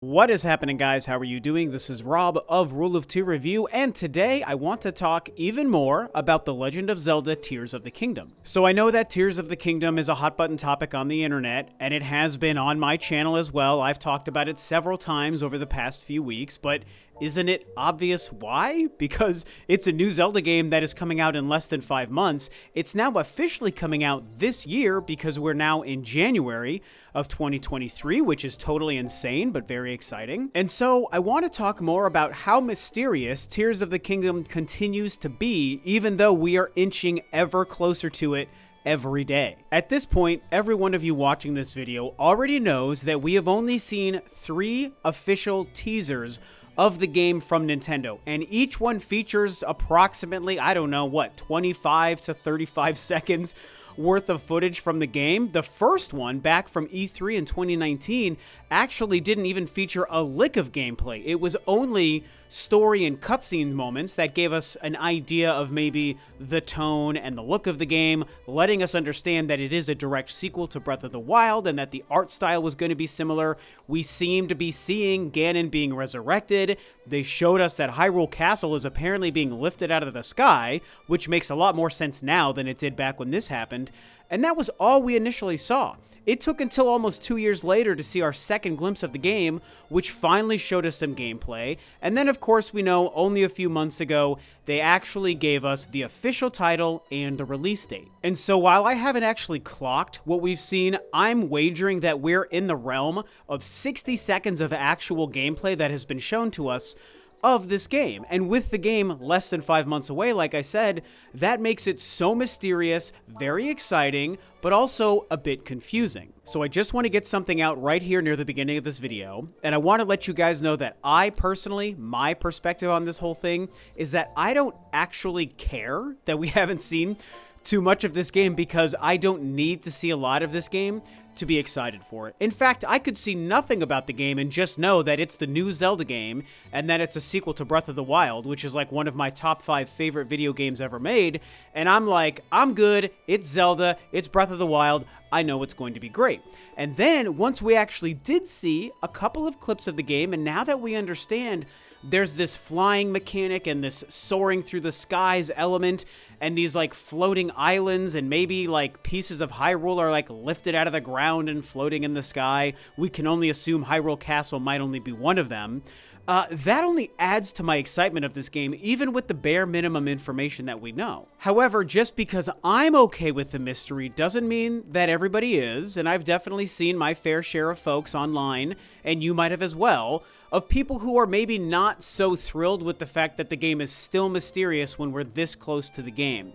What is happening, guys? How are you doing? This is Rob of Rule of Two Review, and today I want to talk even more about The Legend of Zelda Tears of the Kingdom. So I know that Tears of the Kingdom is a hot button topic on the internet, and it has been on my channel as well. I've talked about it several times over the past few weeks, but isn't it obvious why? Because it's a new Zelda game that is coming out in less than 5 months. It's now officially coming out this year because we're now in January of 2023, which is totally insane, but very exciting. And so I want to talk more about how mysterious Tears of the Kingdom continues to be, even though we are inching ever closer to it every day. At this point, every one of you watching this video already knows that we have only seen 3 official teasers of the game from Nintendo, and each one features approximately, I don't know, what, 25 to 35 seconds worth of footage from the game. The first one, back from E3 in 2019, actually didn't even feature a lick of gameplay. It was only story and cutscene moments that gave us an idea of maybe the tone and the look of the game, letting us understand that it is a direct sequel to Breath of the Wild and that the art style was going to be similar. We seem to be seeing Ganon being resurrected. They showed us that Hyrule Castle is apparently being lifted out of the sky, which makes a lot more sense now than it did back when this happened. And that was all we initially saw. It took until almost 2 years later to see our second glimpse of the game, which finally showed us some gameplay. And then, of course, we know only a few months ago, they actually gave us the official title and the release date. And so while I haven't actually clocked what we've seen, I'm wagering that we're in the realm of 60 seconds of actual gameplay that has been shown to us of this game. And with the game less than 5 months away, like I said, that makes it so mysterious, very exciting, but also a bit confusing. So I just want to get something out right here near the beginning of this video, and I want to let you guys know that I personally, my perspective on this whole thing is that I don't actually care that we haven't seen too much of this game, because I don't need to see a lot of this game to be excited for it. In fact, I could see nothing about the game and just know that it's the new Zelda game and that it's a sequel to Breath of the Wild, which is like one of my top 5 favorite video games ever made. And I'm like, I'm good. It's Zelda. It's Breath of the Wild. I know it's going to be great. And then once we actually did see a couple of clips of the game, and now that we understand there's this flying mechanic and this soaring through the skies element and these like floating islands, and maybe like pieces of Hyrule are like lifted out of the ground and floating in the sky. We can only assume Hyrule Castle might only be one of them. That only adds to my excitement of this game, even with the bare minimum information that we know. However, just because I'm okay with the mystery doesn't mean that everybody is, and I've definitely seen my fair share of folks online, and you might have as well, of people who are maybe not so thrilled with the fact that the game is still mysterious when we're this close to the game.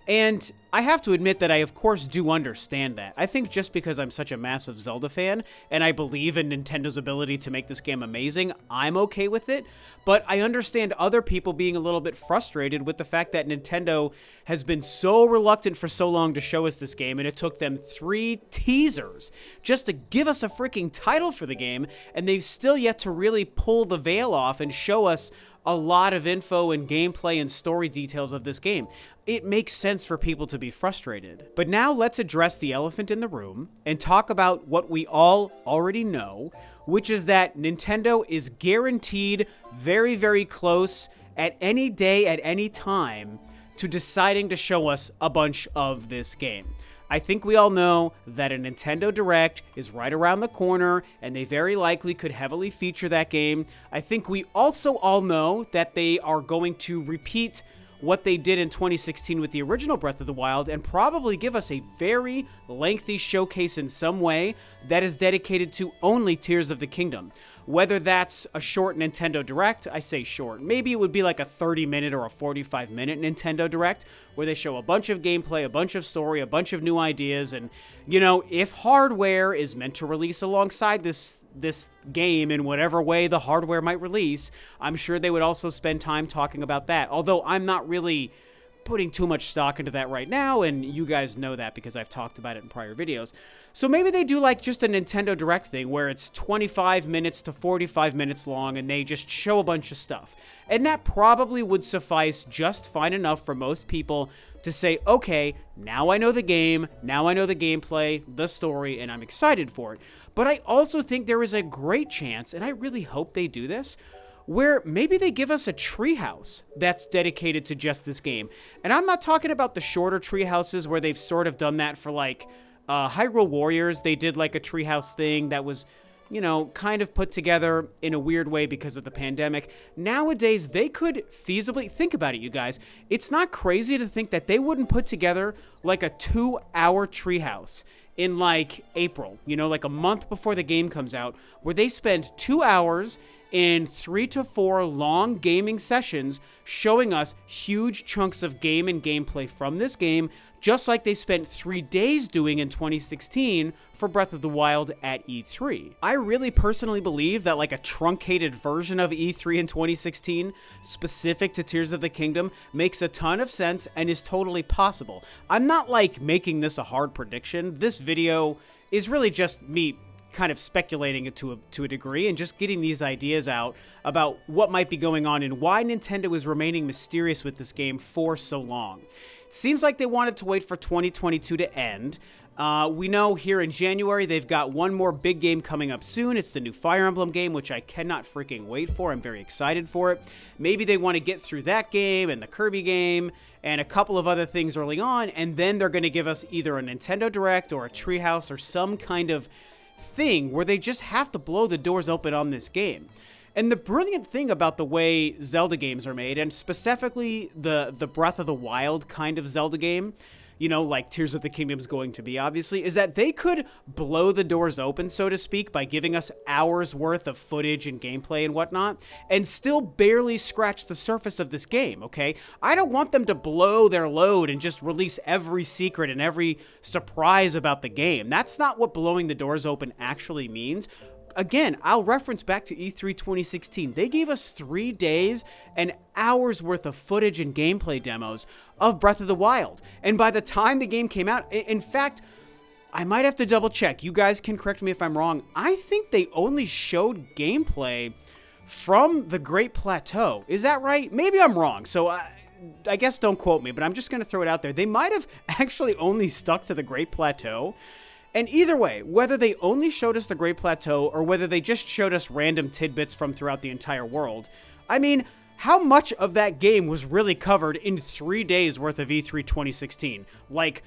And I have to admit that I, of course, do understand that. I think just because I'm such a massive Zelda fan, and I believe in Nintendo's ability to make this game amazing, I'm okay with it. But I understand other people being a little bit frustrated with the fact that Nintendo has been so reluctant for so long to show us this game, and it took them 3 teasers just to give us a freaking title for the game, and they've still yet to really pull the veil off and show us a lot of info and gameplay and story details of this game. It makes sense for people to be frustrated. But now let's address the elephant in the room and talk about what we all already know, which is that Nintendo is guaranteed very, very close at any day, at any time, to deciding to show us a bunch of this game. I think we all know that a Nintendo Direct is right around the corner, and they very likely could heavily feature that game. I think we also all know that they are going to repeat what they did in 2016 with the original Breath of the Wild and probably give us a very lengthy showcase in some way that is dedicated to only Tears of the Kingdom. Whether that's a short Nintendo Direct, I say short, maybe it would be like a 30-minute or a 45-minute Nintendo Direct where they show a bunch of gameplay, a bunch of story, a bunch of new ideas, and, you know, if hardware is meant to release alongside this game in whatever way the hardware might release, I'm sure they would also spend time talking about that. Although I'm not really putting too much stock into that right now, and you guys know that because I've talked about it in prior videos. So maybe they do like just a Nintendo Direct thing where it's 25 minutes to 45 minutes long and they just show a bunch of stuff. And that probably would suffice just fine enough for most people to say, okay, now I know the game, now I know the gameplay, the story, and I'm excited for it. But I also think there is a great chance, and I really hope they do this, where maybe they give us a treehouse that's dedicated to just this game. And I'm not talking about the shorter treehouses where they've sort of done that for like Hyrule Warriors. They did like a treehouse thing that was, you know, kind of put together in a weird way because of the pandemic. Nowadays, they could feasibly, think about it, you guys. It's not crazy to think that they wouldn't put together like a 2-hour treehouse in like April, you know, like a month before the game comes out, where they spend 2 hours in 3 to 4 long gaming sessions showing us huge chunks of game and gameplay from this game, just like they spent 3 days doing in 2016 for Breath of the Wild at E3. I really personally believe that like a truncated version of E3 in 2016, specific to Tears of the Kingdom, makes a ton of sense and is totally possible. I'm not like making this a hard prediction. This video is really just me kind of speculating it to a degree and just getting these ideas out about what might be going on and why Nintendo is remaining mysterious with this game for so long. It seems like they wanted to wait for 2022 to end. We know here in January they've got one more big game coming up soon. It's the new Fire Emblem game, which I cannot freaking wait for. I'm very excited for it. Maybe they want to get through that game and the Kirby game and a couple of other things early on, and then they're going to give us either a Nintendo Direct or a Treehouse or some kind of thing where they just have to blow the doors open on this game. And the brilliant thing about the way Zelda games are made, and specifically the Breath of the Wild kind of Zelda game, you know, like Tears of the Kingdom is going to be, obviously, is that they could blow the doors open, so to speak, by giving us hours worth of footage and gameplay and whatnot, and still barely scratch the surface of this game, okay? I don't want them to blow their load and just release every secret and every surprise about the game. That's not what blowing the doors open actually means. Again, I'll reference back to E3 2016. They gave us 3 days and hours worth of footage and gameplay demos of Breath of the Wild. And by the time the game came out, in fact, I might have to double check. You guys can correct me if I'm wrong. I think they only showed gameplay from the Great Plateau. Is that right? Maybe I'm wrong. So I guess don't quote me, but I'm just going to throw it out there. They might have actually only stuck to the Great Plateau. And either way, whether they only showed us the Great Plateau or whether they just showed us random tidbits from throughout the entire world, I mean, how much of that game was really covered in 3 days worth of E3 2016? Like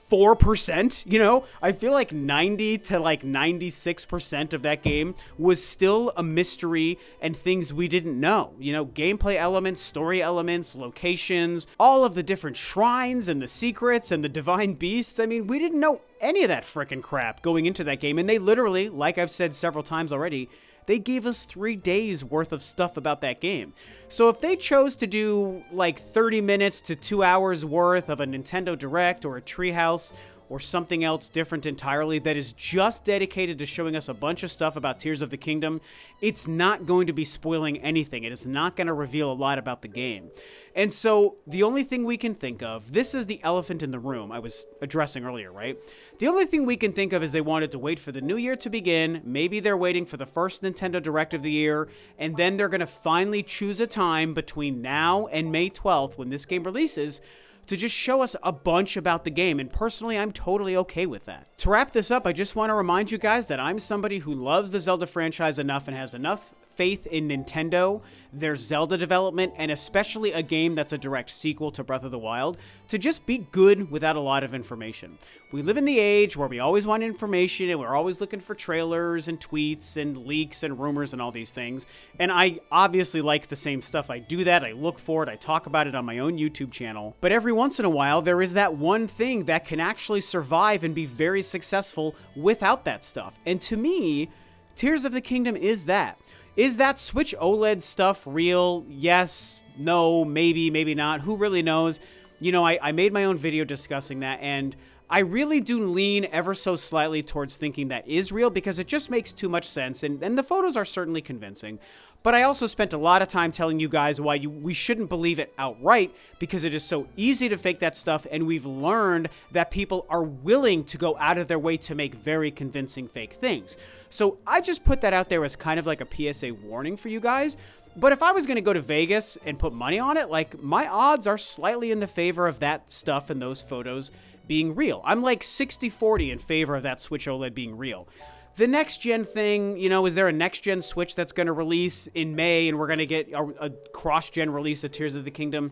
4%, you know? I feel like 90 to like 96% of that game was still a mystery and things we didn't know. You know, gameplay elements, story elements, locations, all of the different shrines and the secrets and the divine beasts. I mean, we didn't know any of that frickin' crap going into that game. And they literally, like I've said several times already, they gave us 3 days worth of stuff about that game. So if they chose to do like 30 minutes to 2 hours worth of a Nintendo Direct or a Treehouse or something else different entirely that is just dedicated to showing us a bunch of stuff about Tears of the Kingdom, it's not going to be spoiling anything. It is not going to reveal a lot about the game. And so the only thing we can think of, this is the elephant in the room I was addressing earlier, right? The only thing we can think of is they wanted to wait for the new year to begin. Maybe they're waiting for the first Nintendo Direct of the year, and then they're going to finally choose a time between now and May 12th when this game releases to just show us a bunch about the game, and personally, I'm totally okay with that. To wrap this up, I just want to remind you guys that I'm somebody who loves the Zelda franchise enough and has enough faith in Nintendo, their Zelda development, and especially a game that's a direct sequel to Breath of the Wild, to just be good without a lot of information. We live in the age where we always want information and we're always looking for trailers and tweets and leaks and rumors and all these things. And I obviously like the same stuff. I do that, I look for it, I talk about it on my own YouTube channel. But every once in a while, there is that one thing that can actually survive and be very successful without that stuff. And to me, Tears of the Kingdom is that. Is that Switch OLED stuff real? Yes, no, maybe, maybe not. Who really knows? You know, I made my own video discussing that, and I really do lean ever so slightly towards thinking that is real because it just makes too much sense, and the photos are certainly convincing. But I also spent a lot of time telling you guys why we shouldn't believe it outright because it is so easy to fake that stuff, and we've learned that people are willing to go out of their way to make very convincing fake things. So I just put that out there as kind of like a PSA warning for you guys. But if I was going to go to Vegas and put money on it, like, my odds are slightly in the favor of that stuff and those photos being real. I'm like 60-40 in favor of that Switch OLED being real. The next-gen thing, is there a next-gen Switch that's going to release in May and we're going to get a cross-gen release of Tears of the Kingdom?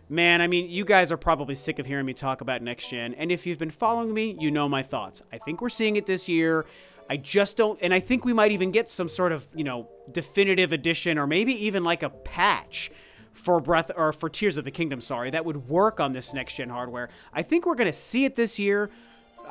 Man, I mean, you guys are probably sick of hearing me talk about next-gen, and if you've been following me, you know my thoughts. I think we're seeing it this year. I just don't, and I think we might even get some sort of, definitive edition or maybe even like a patch for Tears of the Kingdom, that would work on this next-gen hardware. I think we're going to see it this year.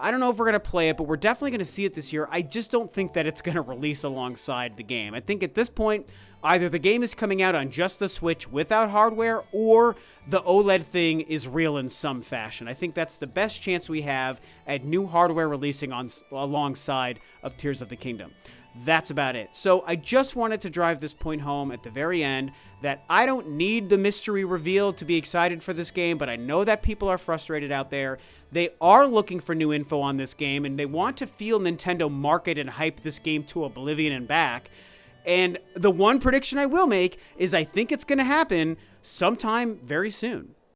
I don't know if we're going to play it, but we're definitely going to see it this year. I just don't think that it's going to release alongside the game. I think at this point, either the game is coming out on just the Switch without hardware, or the OLED thing is real in some fashion. I think that's the best chance we have at new hardware releasing alongside of Tears of the Kingdom. That's about it. So I just wanted to drive this point home at the very end that I don't need the mystery reveal to be excited for this game, but I know that people are frustrated out there. They are looking for new info on this game, and they want to feel Nintendo market and hype this game to oblivion and back. And the one prediction I will make is I think it's going to happen sometime very soon.